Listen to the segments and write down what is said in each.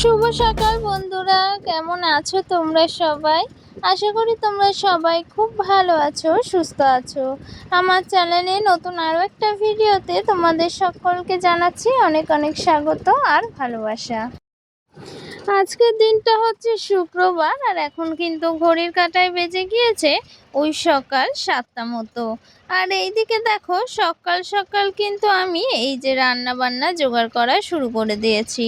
শুভ সকাল বন্ধুরা, কেমন আছো তোমরা সবাই? আশা করি তোমরা সবাই খুব ভালো আছো, সুস্থ আছো। আমার চ্যানেলে নতুন আরও একটা ভিডিওতে তোমাদের সকলকে জানাচ্ছি অনেক অনেক স্বাগত আর ভালোবাসা। আজকের দিনটা হচ্ছে শুক্রবার, আর এখন কিন্তু ঘড়ির কাঁটায় বেজে গিয়েছে ওই সকাল 7টা মতো। আর এইদিকে দেখো সকাল সকাল কিন্তু আমি এই যে রান্না বান্না জোগাড় করা শুরু করে দিয়েছি।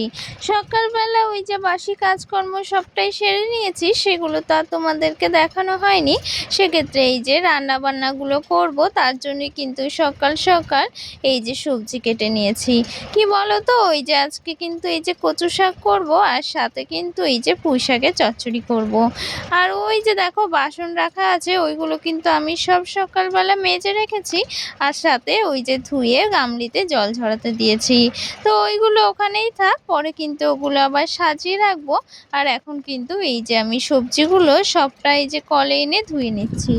সকালবেলা ওই যে বাসি কাজকর্ম সবটাই সেরে নিয়েছি, সেগুলো তো আর তোমাদেরকে দেখানো হয়নি। সেক্ষেত্রে এই যে রান্না বান্নাগুলো করব, তার জন্য কিন্তু সকাল সকাল এই যে সবজি কেটে নিয়েছি। কি বলো তো, ওই যে আজকে কিন্তু এই যে কচু শাক করব, আর সাথে কিন্তু এই যে পুঁই শাকের চচ্চড়ি করব। আর ওই যে দেখো বাসন রাখা আছে, ওইগুলো কিন্তু আমি সব সকালবেলা মেজে রেখেছি, আর সাথে ওই যে ধুয়ে গামলিতে জল ঝরাতে দিয়েছি। তো ওইগুলো ওখানেই থাক, পরে কিন্তু ওগুলো আবার সাজিয়ে রাখবো। আর এখন কিন্তু এই যে আমি সবজিগুলো সবটা এই যে কলে এনে ধুয়ে নিচ্ছি।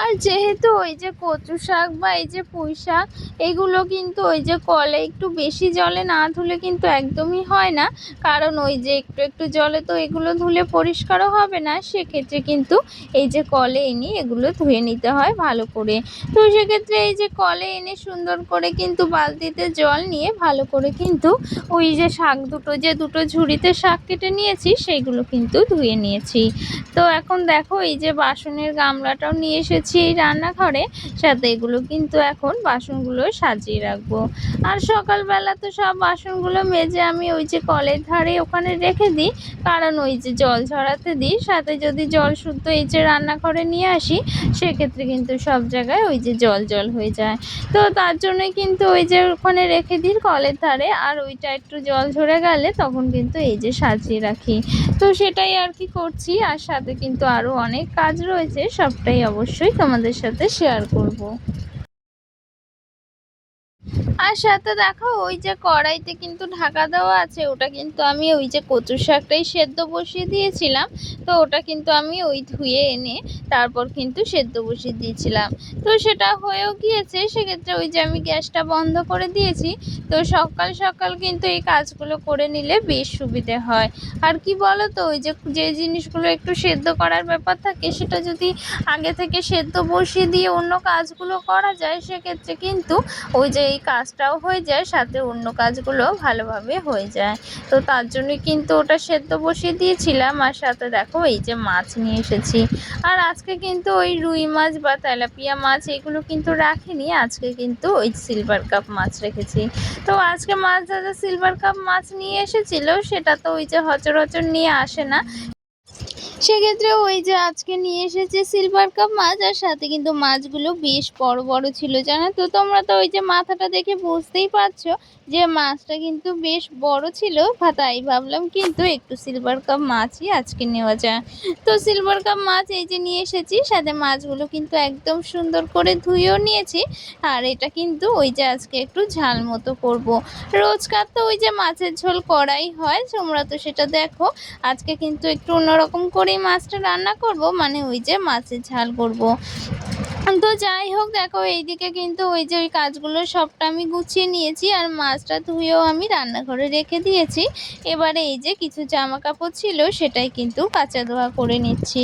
আর যেহেতু ওই যে কচু শাক বা এই যে পুঁই শাক, এগুলো কিন্তু ওই যে কলে একটু বেশি জলে না ধুলে কিন্তু একদমই হয় না। কারণ ওই যে একটু একটু জলে তো এগুলো ধুলে পরিষ্কারও হবে না, সেক্ষেত্রে কিন্তু এই যে কলে এনে এগুলো ধুয়ে নিতে হয় ভালো করে। তো সেক্ষেত্রে এই যে কলে এনে সুন্দর করে কিন্তু বালতিতে জল নিয়ে ভালো করে কিন্তু ওই যে শাক দুটো ঝুড়িতে শাক কেটে নিয়েছি, সেইগুলো কিন্তু ধুয়ে নিয়েছি। তো এখন দেখো এই যে বাসনের গামলাটাও নিয়ে এসেছি এই রান্নাঘরে, সাথে এগুলো কিন্তু এখন বাসনগুলো সাজিয়ে রাখবো। আর সকালবেলা তো সব বাসনগুলো মেজে আমি ওই যে কলের ধারে ওখানে রেখে দিই, কারণ ওই যে জল ঝরাতে দিই। সাথে যদি জল শুদ্ধ এই যে রান্নাঘরে নিয়ে আসি, সেক্ষেত্রে কিন্তু সব জায়গায় ওই যে জল জল হয়ে যায়। তো তার জন্যই কিন্তু ওই যে ওখানে রেখে দিই কলের ধারে, আর ওইটা একটু জল ঝরে গেলে তখন কিন্তু এই যে সাজিয়ে রাখি। তো সেটাই আর কি করছি, আর সাথে কিন্তু আরও অনেক কাজ রয়েছে, সবটাই অবশ্যই তোমাদের সাথে শেয়ার করব। আর সাথে দেখো ওই যে কড়াইতে কিন্তু ঢাকা দেওয়া আছে, ওটা কিন্তু আমি ওই যে কচু শাকটাই সেদ্ধ বসিয়ে দিয়েছিলাম। তো ওটা কিন্তু আমি ওই ধুয়ে এনে তারপর কিন্তু সেদ্ধ বসিয়ে দিয়েছিলাম। তো সেটা হয়েও গিয়েছে, সেক্ষেত্রে ওই যে আমি গ্যাসটা বন্ধ করে দিয়েছি। তো সকাল সকাল কিন্তু এই কাজগুলো করে নিলে বেশ সুবিধে হয়। আর কি বলো তো, ওই যে যে জিনিসগুলো একটু সেদ্ধ করার ব্যাপার থাকে, সেটা যদি আগে থেকে সেদ্ধ বসিয়ে দিয়ে অন্য কাজগুলো করা যায়, সেক্ষেত্রে কিন্তু ওই যে এই কাজটাও হয়ে যায়, সাথে অন্য কাজগুলো ভালোভাবে হয়ে যায়। তো তার জন্য কিন্তু ওটা সেদ্ধ বসিয়ে দিয়েছিলাম। আর সাথে দেখো এই যে মাছ নিয়ে এসেছি। আর আজকে কিন্তু ওই রুই মাছ বা তেলাপিয়া মাছ এগুলো কিন্তু রাখিনি, আজকে কিন্তু ওই সিলভার কাপ মাছ রেখেছি। তো আজকে মাছ দাদা সিলভার কাপ মাছ নিয়ে এসেছিল, সেটা তো ওই যে সচরাচর নিয়ে আসে না। সেক্ষেত্রে ওই যে আজকে নিয়ে এসেছে সিলভার কাপ মাছ, আর সাথে কিন্তু মাছগুলো বেশ বড় বড় ছিল, জানো তো। তোমরা তো ওই যে মাথাটা দেখে বুঝতেই পারছো যে মাছটা কিন্তু বেশ বড় ছিল। তাই ভাবলাম কিন্তু একটু সিলভার কাপ মাছই আজকে নেওয়া যায়। তো সিলভার কাপ মাছ এই যে নিয়ে এসেছি, সাথে মাছগুলো কিন্তু একদম সুন্দর করে ধুয়েও নিয়েছি। আর এটা কিন্তু ওই যে আজকে একটু ঝাল মতো করব। রোজকার তো ওই যে মাছের ঝোল করাই হয়, তোমরা তো সেটা দেখো। আজকে কিন্তু একটু অন্যরকম করেই মাছটা রান্না করব, মানে ওই যে মাছের ঝাল করব। তো যাই হোক, দেখো এইদিকে কিন্তু ওই যে ওই কাজগুলো সবটা আমি গুছিয়ে নিয়েছি, আর মাছটা ধুয়েও আমি রান্নাঘরে রেখে দিয়েছি। এবারে এই যে কিছু জামা কাপড় ছিল, সেটাই কিন্তু কাচা ধোয়া করে নিচ্ছি।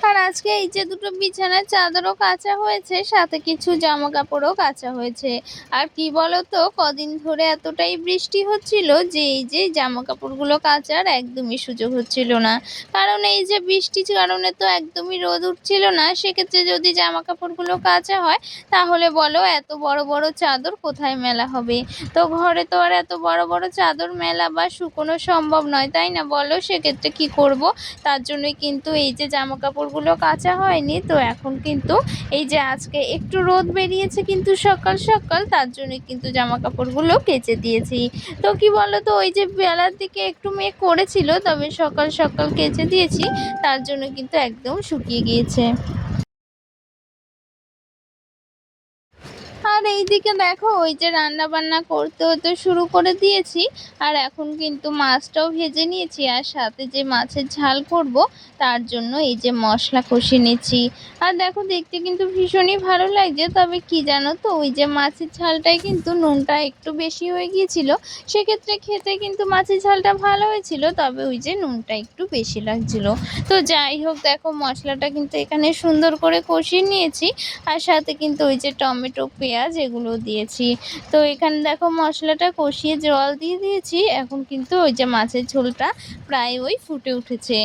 আর আজকে এই যে দুটো বিছানার চাদরও কাচা হয়েছে, সাথে কিছু জামা কাপড়ও কাচা হয়েছে। আর কি বলতো, কদিন ধরে এতটাই বৃষ্টি হচ্ছিল যে এই যে জামা কাপড়গুলো কাচার একদমই সুযোগ হচ্ছিল না। কারণ এই যে বৃষ্টির কারণে তো একদমই রোদ উঠছিল না, সেক্ষেত্রে যদি জামা কাপড়গুলো কাচা হয়, তাহলে বলো এত বড় বড় চাদর কোথায় মেলা হবে। তো ঘরে তো আর এত বড় বড় চাদর মেলা বা শুকোনো সম্ভব নয়, তাই না বলো। সেক্ষেত্রে কি করব, তার জন্যই কিন্তু এই যে জামা কাপড়গুলো কাচা হয়নি। তো এখন কিন্তু এই যে আজকে একটু রোদ বেরিয়েছে কিন্তু সকাল সকাল, তার জন্য কিন্তু জামা কাপড়গুলো কেচে দিয়েছি। তো কি বলতো, ওই যে বেলার দিকে একটু মেঘ করেছিল, তবে সকাল সকাল কেচে দিয়েছি, তার জন্য কিন্তু একদম শুকিয়ে গিয়েছে। আর আর এইদিকে দেখো ওই যে রান্না বান্না করতে হতে শুরু করে দিয়েছি। আর এখন কিন্তু মাছটাও ভেজে নিয়েছি, আর সাথে যে মাছের ঝাল করব তার জন্য এই যে মশলা কষিয়ে নিচ্ছি। আর দেখো দেখতে কিন্তু ভীষণই ভালো লাগছে, তবে কি জানো তো, ওই যে মাছের ঝালটায় কিন্তু নুনটা একটু বেশি হয়ে গিয়েছিল। সেক্ষেত্রে খেতে কিন্তু মাছের ঝালটা ভালো হয়েছিল, তবে ওই যে নুনটা একটু বেশি লাগছিল। তো যাই হোক, দেখো মশলাটা কিন্তু এখানে সুন্দর করে কষিয়ে নিয়েছি, আর সাথে কিন্তু ওই যে টমেটো পেঁয়াজ এগুলো দিয়েছি। তো এখানে দেখো মশলাটা কষিয়ে জল দিয়ে দিয়েছি, এখন কিন্তু ওই যে মাছের ঝোলটা প্রায় ওই ফুটে উঠেছে।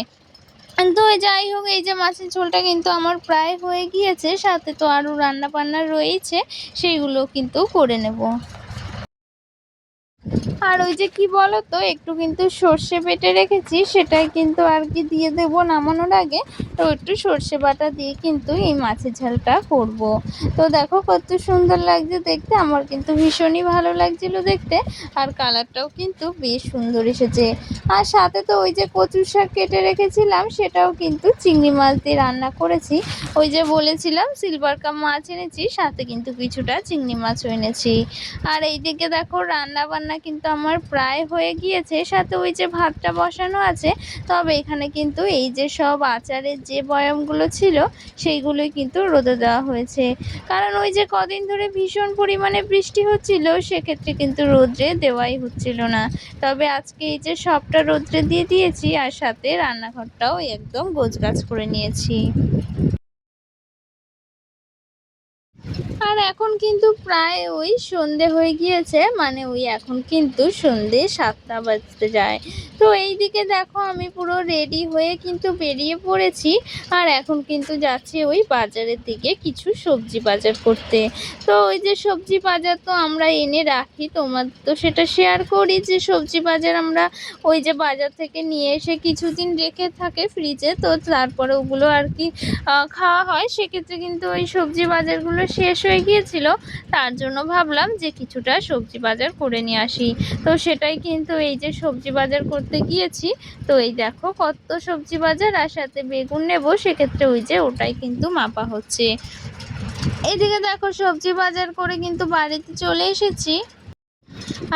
তো যাই হোক, এই যে মাছের ঝোলটা কিন্তু আমার প্রায় হয়ে গিয়েছে, সাথে তো আরও রান্না বান্না রয়েছে, সেইগুলো কিন্তু করে নেব। আর ওই যে কি বলতো, একটু কিন্তু সর্ষে বেটে রেখেছি, সেটাই কিন্তু আর কি দিয়ে দেবো নামানোর আগে। তো একটু সর্ষে বাটা দিয়ে কিন্তু এই মাছের ঝালটা করব। তো দেখো কত সুন্দর লাগছে দেখতে, আমার কিন্তু ভীষণই ভালো লাগছিল দেখতে, আর কালারটাও কিন্তু বেশ সুন্দর এসেছে। আর সাথে তো ওই যে কচু শাক কেটে রেখেছিলাম, সেটাও কিন্তু চিংড়ি মাছ দিয়ে রান্না করেছি। ওই যে বলেছিলাম সিলভার কাপ মাছ এনেছি, সাথে কিন্তু কিছুটা চিংড়ি মাছও এনেছি। আর এইদিকে দেখো রান্না বান্না কিন্তু আমার প্রায় হয়ে গিয়েছে, সাথে ওই যে ভাতটা বসানো আছে। তবে এখানে কিন্তু এই যে সব আচারের যে বয়ামগুলো ছিল সেইগুলোই কিন্তু রোদে দেওয়া হয়েছে, কারণ ওই যে কদিন ধরে ভীষণ পরিমাণে বৃষ্টি হচ্ছিল, সেক্ষেত্রে কিন্তু রোদ্রে দেওয়াই হচ্ছিল না। তবে আজকে এই যে সবটা রোদ্রে দিয়ে দিয়েছি, আর সাথে রান্নাঘরটাও একদম গোছগাছ করে নিয়েছি। আর এখন কিন্তু প্রায় ওই সন্ধে হয়ে গিয়েছে, মানে ওই এখন কিন্তু সন্ধে 7টা বাজতে যায়। তো এইদিকে দেখো আমি পুরো রেডি হয়ে কিন্তু বেরিয়ে পড়েছি, আর এখন কিন্তু যাচ্ছি ওই বাজারের দিকে কিছু সবজি বাজার করতে। তো ওই যে সবজি বাজার তো আমরা এনে রাখি, তোমার তো সেটা শেয়ার করি যে সবজি বাজার আমরা ওই যে বাজার থেকে নিয়ে এসে কিছুদিন রেখে থাকে ফ্রিজে, তো তারপরে ওগুলো আর কি খাওয়া হয়। সেক্ষেত্রে কিন্তু ওই সবজি বাজারগুলো শেষ হয়ে গিয়েছিল, তার জন্য ভাবলাম যে কিছুটা সবজি বাজার করে নিয়ে আসি। তো সেটাই কিন্তু এই যে সবজি বাজার করতে গিয়েছি। তো এই দেখো কত সবজি বাজার, আর সাথে বেগুন নেব, সেক্ষেত্রে ওই যে ওটাই কিন্তু মাপা হচ্ছে। এদিকে দেখো সবজি বাজার করে কিন্তু বাড়িতে চলে এসেছি।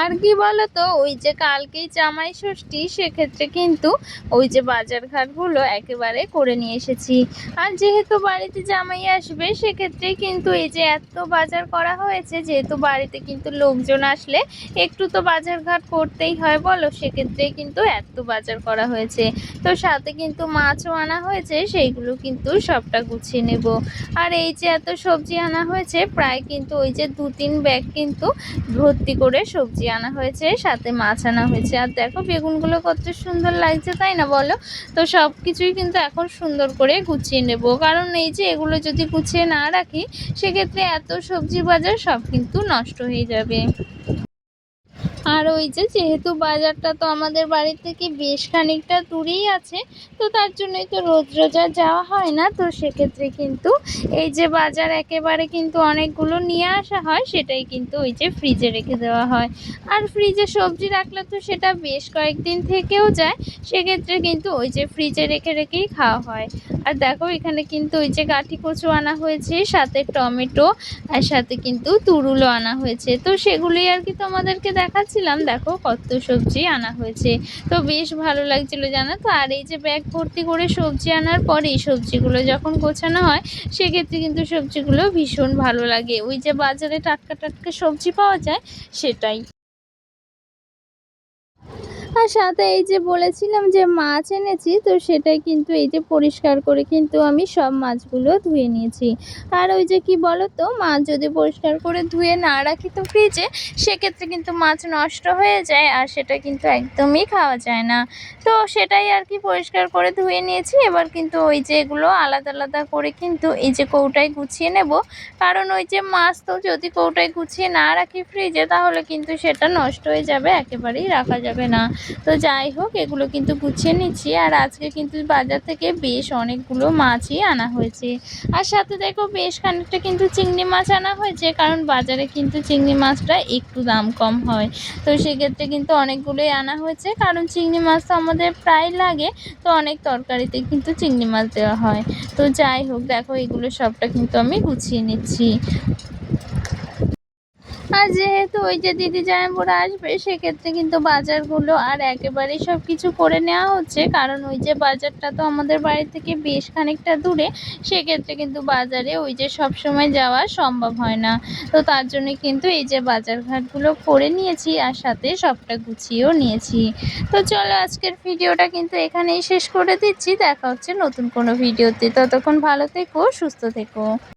আর কি বলতো, ওই যে কালকেই জামাই ষষ্ঠী, সেক্ষেত্রে কিন্তু ওই যে বাজার ঘাটগুলো একেবারে করে নিয়ে এসেছি। আর যেহেতু বাড়িতে জামাই আসবে, সেক্ষেত্রে কিন্তু এই যে এত বাজার করা হয়েছে, যেহেতু বাড়িতে কিন্তু লোকজন আসলে একটু তো বাজার ঘাট করতেই হয় বলো, সেক্ষেত্রে কিন্তু এত বাজার করা হয়েছে। তো সাথে কিন্তু মাছও আনা হয়েছে, সেইগুলো কিন্তু সবটা গুছিয়ে নেব। আর এই যে এত সবজি আনা হয়েছে, প্রায় কিন্তু ওই যে 2-3 ব্যাগ কিন্তু ভর্তি করে সবজি আনা হয়েছে, সাথে মাছ আনা হয়েছে। আর দেখো বেগুনগুলো কত সুন্দর লাগছে, তাই না বলো? তো সব কিছুই কিন্তু এখন সুন্দর করে গুছিয়ে নেব, কারণ এই যে এগুলো যদি গুছিয়ে না রাখি, সেক্ষেত্রে এত সবজি বাজার সব কিন্তু নষ্ট হয়ে যাবে। আর ওই যে যেহেতু বাজারটা তো আমাদের বাড়ি থেকে বেশ খানিকটা দূরেই আছে, তো তার জন্যই তো রোজ রোজ আর যাওয়া হয় না। তো সেক্ষেত্রে কিন্তু এই যে বাজার একেবারে কিন্তু অনেকগুলো নিয়ে আসা হয়, সেটাই কিন্তু ওই যে ফ্রিজে রেখে দেওয়া হয়। আর ফ্রিজে সবজি রাখলে তো সেটা বেশ কয়েকদিন থেকেও যায়, সেক্ষেত্রে কিন্তু ওই যে ফ্রিজে রেখে রেখেই খাওয়া হয়। আর দেখো এখানে কিন্তু ওই যে গাঁঠি কচু আনা হয়েছে, সাথে টমেটো, আর সাথে কিন্তু তুরুলও আনা হয়েছে। তো সেগুলোই আর কি তোমাদেরকে দেখাচ্ছিলাম, দেখো কত সবজি আনা হয়েছে। তো বেশ ভালো লাগছিল জানো তো। আর এই যে ব্যাগ ভর্তি করে সবজি আনার পরে এই সবজিগুলো যখন গোছানো হয়, সেক্ষেত্রে কিন্তু সবজিগুলো ভীষণ ভালো লাগে, ওই যে বাজারে টাটকা টাটকা সবজি পাওয়া যায় সেটাই। আর সাথে এই যে বলেছিলাম যে মাছ এনেছি, তো সেটাই কিন্তু এই যে পরিষ্কার করে কিন্তু আমি সব মাছগুলো ধুয়ে নিয়েছি। আর ওই যে কি বলতো, মাছ যদি পরিষ্কার করে ধুয়ে না রাখি তো ফ্রিজে, সেক্ষেত্রে কিন্তু মাছ নষ্ট হয়ে যায়, আর সেটা কিন্তু একদমই খাওয়া যায় না। তো সেটাই আর কি পরিষ্কার করে ধুয়ে নিয়েছি। এবার কিন্তু ওই যে এগুলো আলাদা আলাদা করে কিন্তু এই যে কৌটায় গুছিয়ে নেব, কারণ ওই যে মাছ তো যদি কৌটায় গুছিয়ে না রাখি ফ্রিজে, তাহলে কিন্তু সেটা নষ্ট হয়ে যাবে, একেবারেই রাখা যাবে না। তো যাই হোক, এগুলো কিন্তু গুছিয়ে নিচ্ছি। আর আজকে কিন্তু বাজার থেকে বেশ অনেকগুলো মাছই আনা হয়েছে, আর সাথে দেখো বেশ খানিকটা কিন্তু চিংড়ি মাছ আনা হয়েছে, কারণ বাজারে কিন্তু চিংড়ি মাছটা একটু দাম কম হয়। তো সেক্ষেত্রে কিন্তু অনেকগুলোই আনা হয়েছে, কারণ চিংড়ি মাছ তো আমাদের প্রায় লাগে, তো অনেক তরকারিতে কিন্তু চিংড়ি মাছ দেওয়া হয়। তো যাই হোক, দেখো এগুলো সবটা কিন্তু আমি গুছিয়ে নিচ্ছি। আর যেহেতু ওই যে দিদি জামাইবাবুরা আসবে সেক্ষেত্রে কিন্তু বাজারগুলো আর একেবারেই সব কিছু করে নেওয়া হচ্ছে, কারণ ওই যে বাজারটা তো আমাদের বাড়ি থেকে বেশ খানিকটা দূরে, সেক্ষেত্রে কিন্তু বাজারে ওই যে সব সময় যাওয়া সম্ভব হয় না। তো তার জন্য কিন্তু এই যে বাজার ঘাটগুলো করে নিয়েছি আর সাথে সবটা গুছিয়েও নিয়েছি। তো চলো আজকের ভিডিওটা কিন্তু এখানেই শেষ করে দিচ্ছি। দেখা হচ্ছে নতুন কোনো ভিডিওতে, ততক্ষণ ভালো থেকো, সুস্থ থেকো।